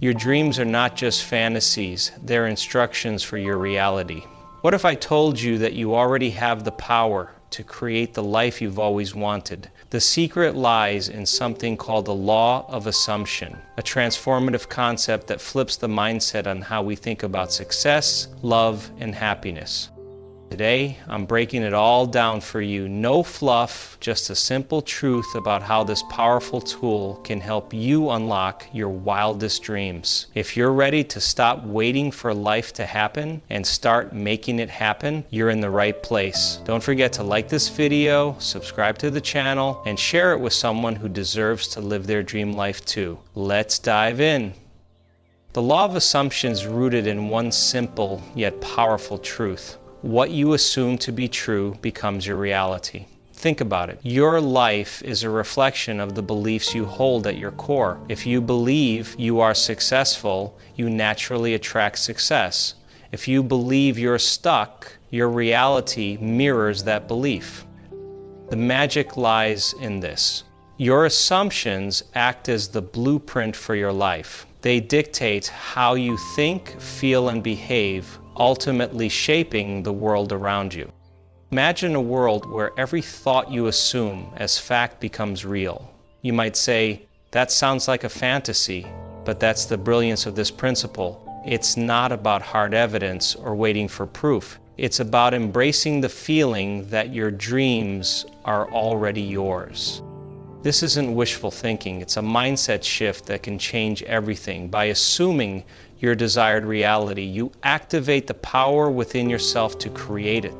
Your dreams are not just fantasies, they're instructions for your reality. What if I told you that you already have the power to create the life you've always wanted? The secret lies in something called the law of assumption, a transformative concept that flips the mindset on how we think about success, love, and happiness. Today, I'm breaking it all down for you. No fluff, just a simple truth about how this powerful tool can help you unlock your wildest dreams. If you're ready to stop waiting for life to happen and start making it happen, you're in the right place. Don't forget to like this video, subscribe to the channel, and share it with someone who deserves to live their dream life too. Let's dive in. The law of assumption is rooted in one simple yet powerful truth. What you assume to be true becomes your reality. Think about it. Your life is a reflection of the beliefs you hold at your core. If you believe you are successful, you naturally attract success. If you believe you're stuck, your reality mirrors that belief. The magic lies in this. Your assumptions act as the blueprint for your life. They dictate how you think, feel, and behave, ultimately shaping the world around you. Imagine a world where every thought you assume as fact becomes real. You might say, that sounds like a fantasy, but that's the brilliance of this principle. It's not about hard evidence or waiting for proof. It's about embracing the feeling that your dreams are already yours. This isn't wishful thinking, it's a mindset shift that can change everything. By assuming your desired reality, you activate the power within yourself to create it.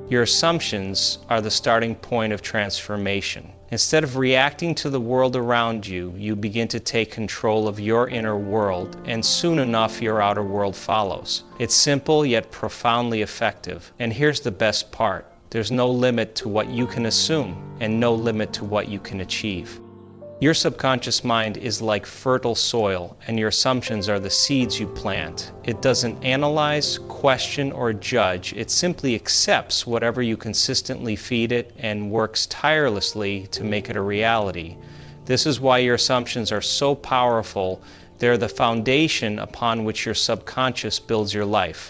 Your assumptions are the starting point of transformation. Instead of reacting to the world around you, you begin to take control of your inner world, and soon enough your outer world follows. It's simple yet profoundly effective. And here's the best part. There's no limit to what you can assume, and no limit to what you can achieve. Your subconscious mind is like fertile soil, and your assumptions are the seeds you plant. It doesn't analyze, question, or judge. It simply accepts whatever you consistently feed it and works tirelessly to make it a reality. This is why your assumptions are so powerful. They're the foundation upon which your subconscious builds your life.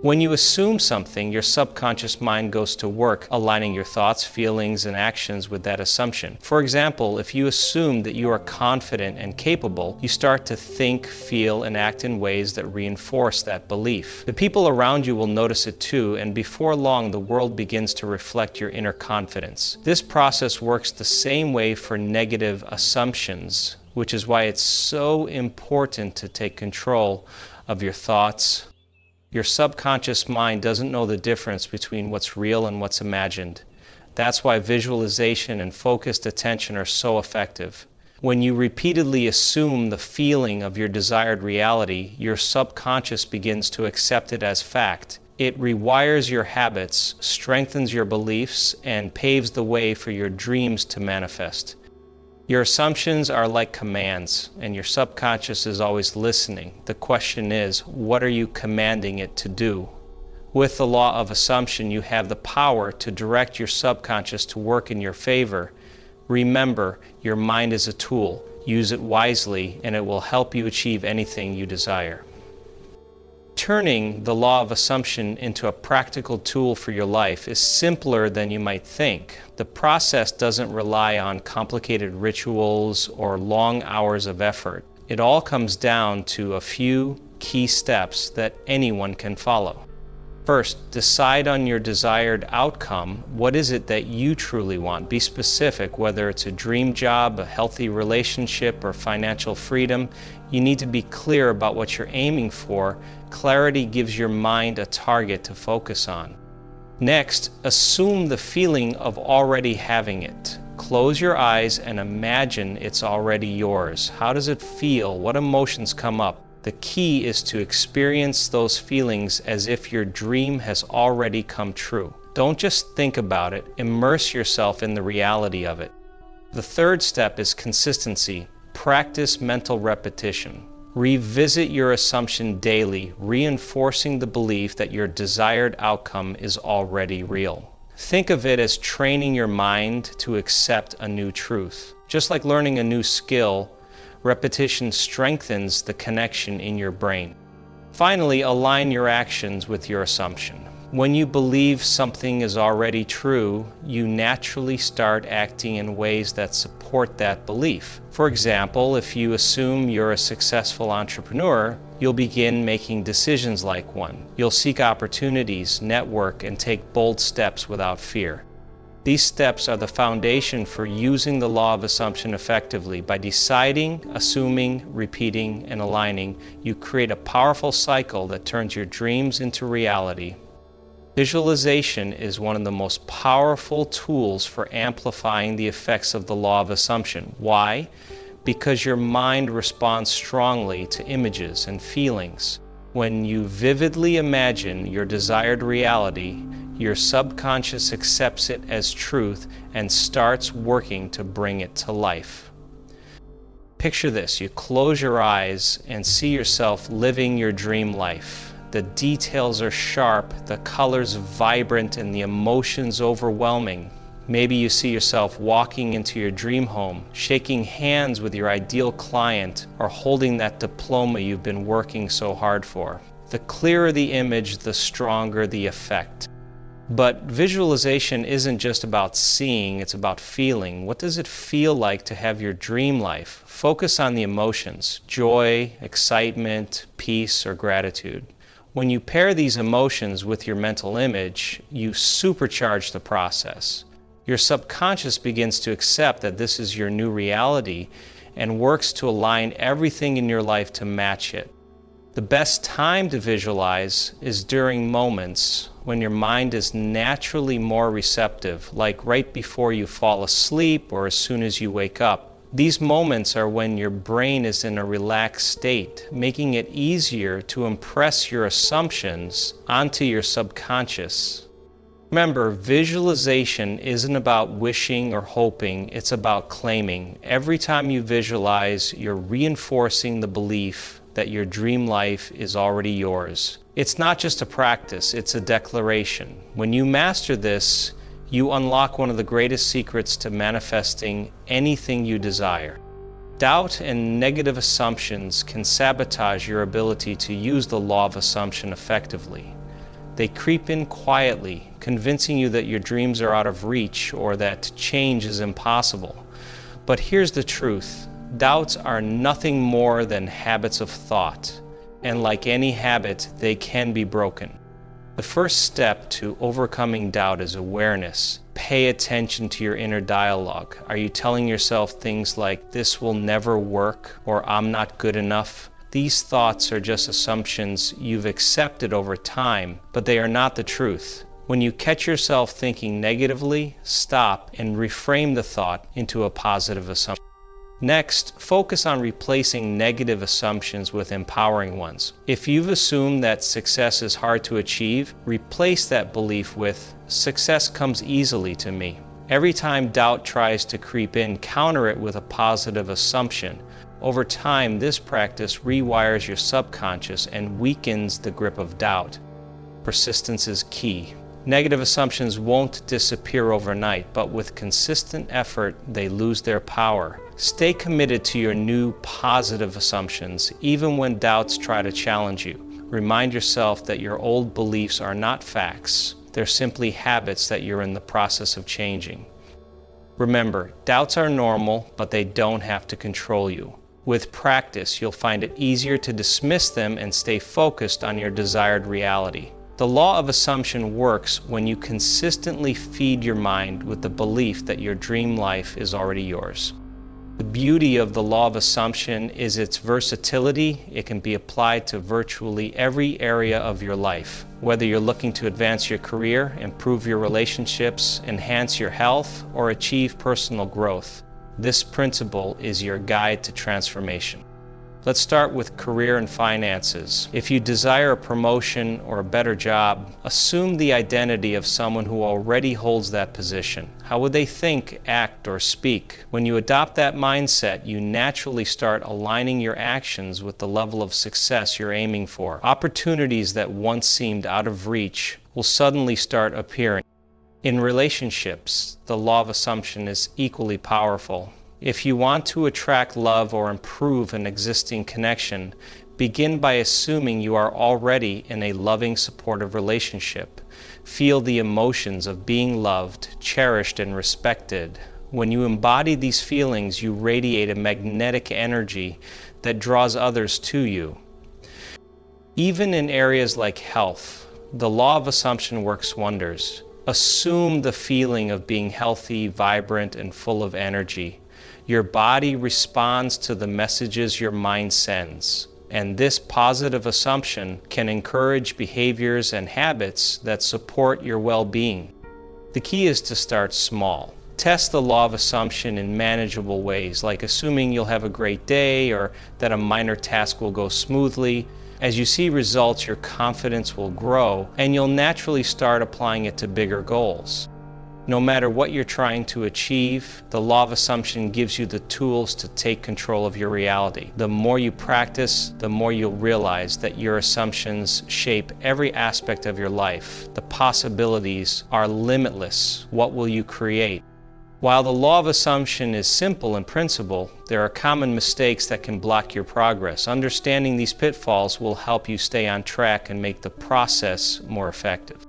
When you assume something, your subconscious mind goes to work aligning your thoughts, feelings, and actions with that assumption. For example, if you assume that you are confident and capable, you start to think, feel, and act in ways that reinforce that belief. The people around you will notice it too, and before long, the world begins to reflect your inner confidence. This process works the same way for negative assumptions, which is why it's so important to take control of your thoughts. Your subconscious mind doesn't know the difference between what's real and what's imagined. That's why visualization and focused attention are so effective. When you repeatedly assume the feeling of your desired reality, your subconscious begins to accept it as fact. It rewires your habits, strengthens your beliefs, and paves the way for your dreams to manifest. Your assumptions are like commands, and your subconscious is always listening. The question is, what are you commanding it to do? With the law of assumption, you have the power to direct your subconscious to work in your favor. Remember, your mind is a tool. Use it wisely, and it will help you achieve anything you desire. Turning the law of assumption into a practical tool for your life is simpler than you might think. The process doesn't rely on complicated rituals or long hours of effort. It all comes down to a few key steps that anyone can follow. First, decide on your desired outcome. What is it that you truly want? Be specific, whether it's a dream job, a healthy relationship, or financial freedom. You need to be clear about what you're aiming for. Clarity gives your mind a target to focus on. Next, assume the feeling of already having it. Close your eyes and imagine it's already yours. How does it feel? What emotions come up? The key is to experience those feelings as if your dream has already come true. Don't just think about it, immerse yourself in the reality of it. The third step is consistency. Practice mental repetition. Revisit your assumption daily, reinforcing the belief that your desired outcome is already real. Think of it as training your mind to accept a new truth. Just like learning a new skill, Repetition strengthens the connection in your brain. Finally, align your actions with your assumption. When you believe something is already true, you naturally start acting in ways that support that belief. For example, if you assume you're a successful entrepreneur, you'll begin making decisions like one. You'll seek opportunities, network, and take bold steps without fear. These steps are the foundation for using the law of assumption effectively. By deciding, assuming, repeating, and aligning, you create a powerful cycle that turns your dreams into reality. Visualization is one of the most powerful tools for amplifying the effects of the law of assumption. Why? Because your mind responds strongly to images and feelings. When you vividly imagine your desired reality, your subconscious accepts it as truth and starts working to bring it to life. Picture this: you close your eyes and see yourself living your dream life. The details are sharp, the colors vibrant, and the emotions overwhelming. Maybe you see yourself walking into your dream home, shaking hands with your ideal client, or holding that diploma you've been working so hard for. The clearer the image, the stronger the effect. But visualization isn't just about seeing, it's about feeling. What does it feel like to have your dream life? Focus on the emotions: joy, excitement, peace, or gratitude. When you pair these emotions with your mental image, you supercharge the process. Your subconscious begins to accept that this is your new reality and works to align everything in your life to match it. The best time to visualize is during moments when your mind is naturally more receptive, like right before you fall asleep or as soon as you wake up. These moments are when your brain is in a relaxed state, making it easier to impress your assumptions onto your subconscious. Remember, visualization isn't about wishing or hoping, it's about claiming. Every time you visualize, you're reinforcing the belief that your dream life is already yours. It's not just a practice, it's a declaration. When you master this, you unlock one of the greatest secrets to manifesting anything you desire. Doubt and negative assumptions can sabotage your ability to use the law of assumption effectively. They creep in quietly, convincing you that your dreams are out of reach or that change is impossible. But here's the truth: doubts are nothing more than habits of thought, and like any habit, they can be broken. The first step to overcoming doubt is awareness. Pay attention to your inner dialogue. Are you telling yourself things like, "This will never work," or "I'm not good enough"? These thoughts are just assumptions you've accepted over time, but they are not the truth. When you catch yourself thinking negatively, stop and reframe the thought into a positive assumption. Next, focus on replacing negative assumptions with empowering ones. If you've assumed that success is hard to achieve, replace that belief with, "Success comes easily to me." Every time doubt tries to creep in, counter it with a positive assumption. Over time, this practice rewires your subconscious and weakens the grip of doubt. Persistence is key. Negative assumptions won't disappear overnight, but with consistent effort, they lose their power. Stay committed to your new positive assumptions, even when doubts try to challenge you. Remind yourself that your old beliefs are not facts. They're simply habits that you're in the process of changing. Remember, doubts are normal, but they don't have to control you. With practice, you'll find it easier to dismiss them and stay focused on your desired reality. The law of assumption works when you consistently feed your mind with the belief that your dream life is already yours. The beauty of the law of assumption is its versatility. It can be applied to virtually every area of your life. Whether you're looking to advance your career, improve your relationships, enhance your health, or achieve personal growth, this principle is your guide to transformation. Let's start with career and finances. If you desire a promotion or a better job, assume the identity of someone who already holds that position. How would they think, act, or speak? When you adopt that mindset, you naturally start aligning your actions with the level of success you're aiming for. Opportunities that once seemed out of reach will suddenly start appearing. In relationships, the law of assumption is equally powerful. If you want to attract love or improve an existing connection, begin by assuming you are already in a loving, supportive relationship. Feel the emotions of being loved, cherished, and respected. When you embody these feelings, you radiate a magnetic energy that draws others to you. Even in areas like health, the law of assumption works wonders. Assume the feeling of being healthy, vibrant, and full of energy. Your body responds to the messages your mind sends, and this positive assumption can encourage behaviors and habits that support your well-being. The key is to start small. Test the law of assumption in manageable ways, like assuming you'll have a great day or that a minor task will go smoothly. As you see results, your confidence will grow, and you'll naturally start applying it to bigger goals. No matter what you're trying to achieve, the law of assumption gives you the tools to take control of your reality. The more you practice, the more you'll realize that your assumptions shape every aspect of your life. The possibilities are limitless. What will you create? While the law of assumption is simple in principle, there are common mistakes that can block your progress. Understanding these pitfalls will help you stay on track and make the process more effective.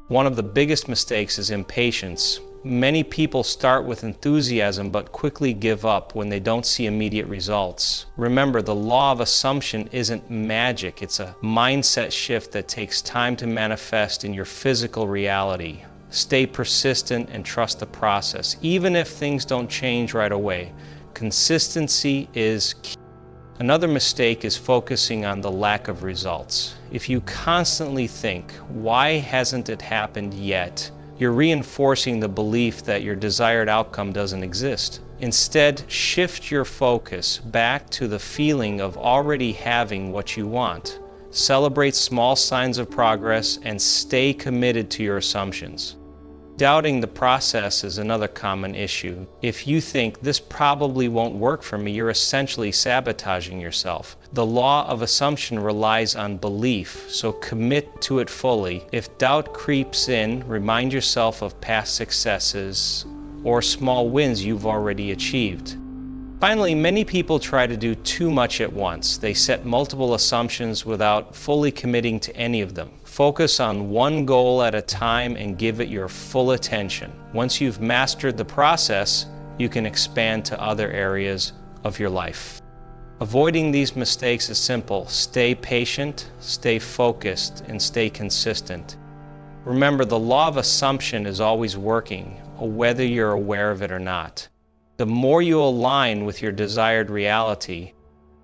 One of the biggest mistakes is impatience. Many people start with enthusiasm but quickly give up when they don't see immediate results. Remember, the law of assumption isn't magic. It's a mindset shift that takes time to manifest in your physical reality. Stay persistent and trust the process. Even if things don't change right away, consistency is key. Another mistake is focusing on the lack of results. If you constantly think, why hasn't it happened yet? You're reinforcing the belief that your desired outcome doesn't exist. Instead, shift your focus back to the feeling of already having what you want. Celebrate small signs of progress and stay committed to your assumptions. Doubting the process is another common issue. If you think this probably won't work for me, you're essentially sabotaging yourself. The law of assumption relies on belief, so commit to it fully. If doubt creeps in, remind yourself of past successes or small wins you've already achieved. Finally, many people try to do too much at once. They set multiple assumptions without fully committing to any of them. Focus on one goal at a time and give it your full attention. Once you've mastered the process, you can expand to other areas of your life. Avoiding these mistakes is simple. Stay patient, stay focused, and stay consistent. Remember, the law of assumption is always working, whether you're aware of it or not. The more you align with your desired reality,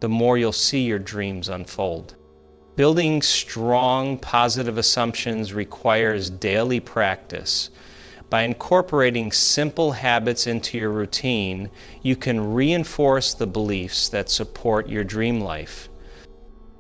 the more you'll see your dreams unfold. Building strong, positive assumptions requires daily practice. By incorporating simple habits into your routine, you can reinforce the beliefs that support your dream life.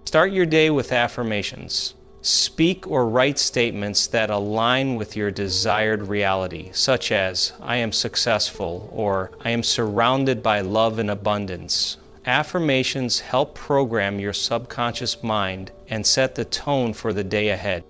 Start your day with affirmations. Speak or write statements that align with your desired reality, such as, I am successful, or I am surrounded by love and abundance. Affirmations help program your subconscious mind and set the tone for the day ahead.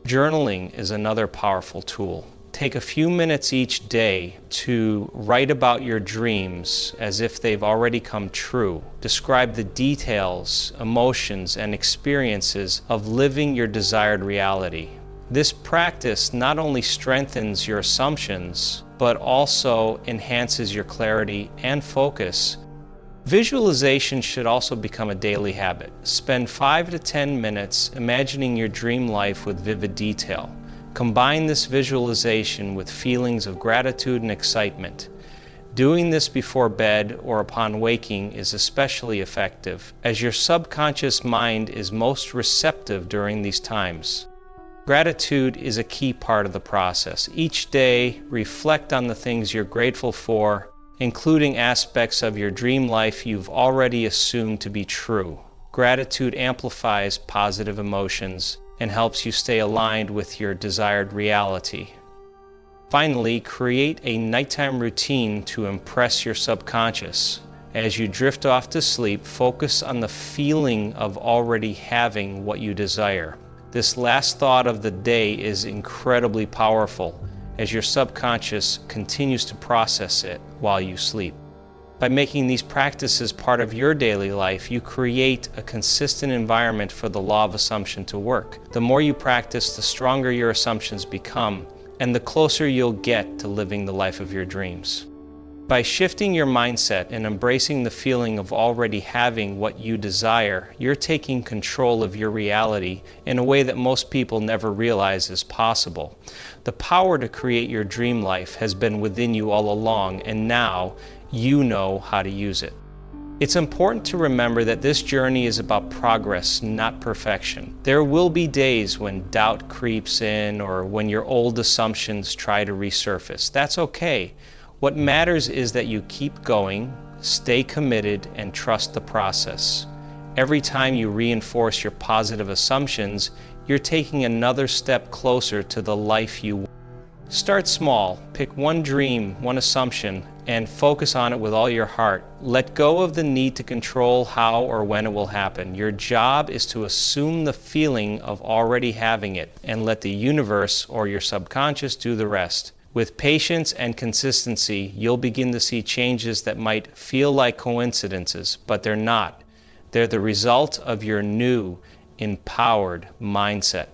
Journaling is another powerful tool. Take a few minutes each day to write about your dreams as if they've already come true. Describe the details, emotions, and experiences of living your desired reality. This practice not only strengthens your assumptions, but also enhances your clarity and focus. Visualization should also become a daily habit. Spend 5 to 10 minutes imagining your dream life with vivid detail. Combine this visualization with feelings of gratitude and excitement. Doing this before bed or upon waking is especially effective, as your subconscious mind is most receptive during these times. Gratitude is a key part of the process. Each day, reflect on the things you're grateful for, including aspects of your dream life you've already assumed to be true. Gratitude amplifies positive emotions and helps you stay aligned with your desired reality. Finally, create a nighttime routine to impress your subconscious. As you drift off to sleep, focus on the feeling of already having what you desire. This last thought of the day is incredibly powerful as your subconscious continues to process it while you sleep. By making these practices part of your daily life, you create a consistent environment for the law of assumption to work. The more you practice, the stronger your assumptions become, and the closer you'll get to living the life of your dreams. By shifting your mindset and embracing the feeling of already having what you desire, you're taking control of your reality in a way that most people never realize is possible. The power to create your dream life has been within you all along, and now you know how to use it. It's important to remember that this journey is about progress, not perfection. There will be days when doubt creeps in or when your old assumptions try to resurface. That's okay. What matters is that you keep going, stay committed, and trust the process. Every time you reinforce your positive assumptions, you're taking another step closer to the life you want. Start small, pick one dream, one assumption, and focus on it with all your heart. Let go of the need to control how or when it will happen. Your job is to assume the feeling of already having it and let the universe or your subconscious do the rest. With patience and consistency, you'll begin to see changes that might feel like coincidences, but they're not. They're the result of your new, empowered mindset.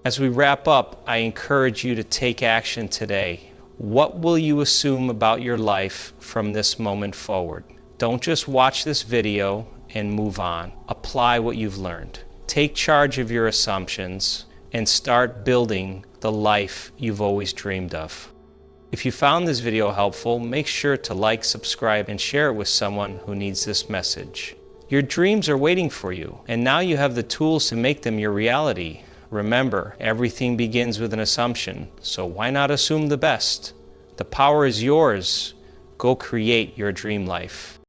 As we wrap up, I encourage you to take action today. What will you assume about your life from this moment forward? Don't just watch this video and move on. Apply what you've learned. Take charge of your assumptions and start building the life you've always dreamed of. If you found this video helpful, make sure to like, subscribe, and share it with someone who needs this message. Your dreams are waiting for you, and now you have the tools to make them your reality. Remember, everything begins with an assumption, so why not assume the best? The power is yours. Go create your dream life.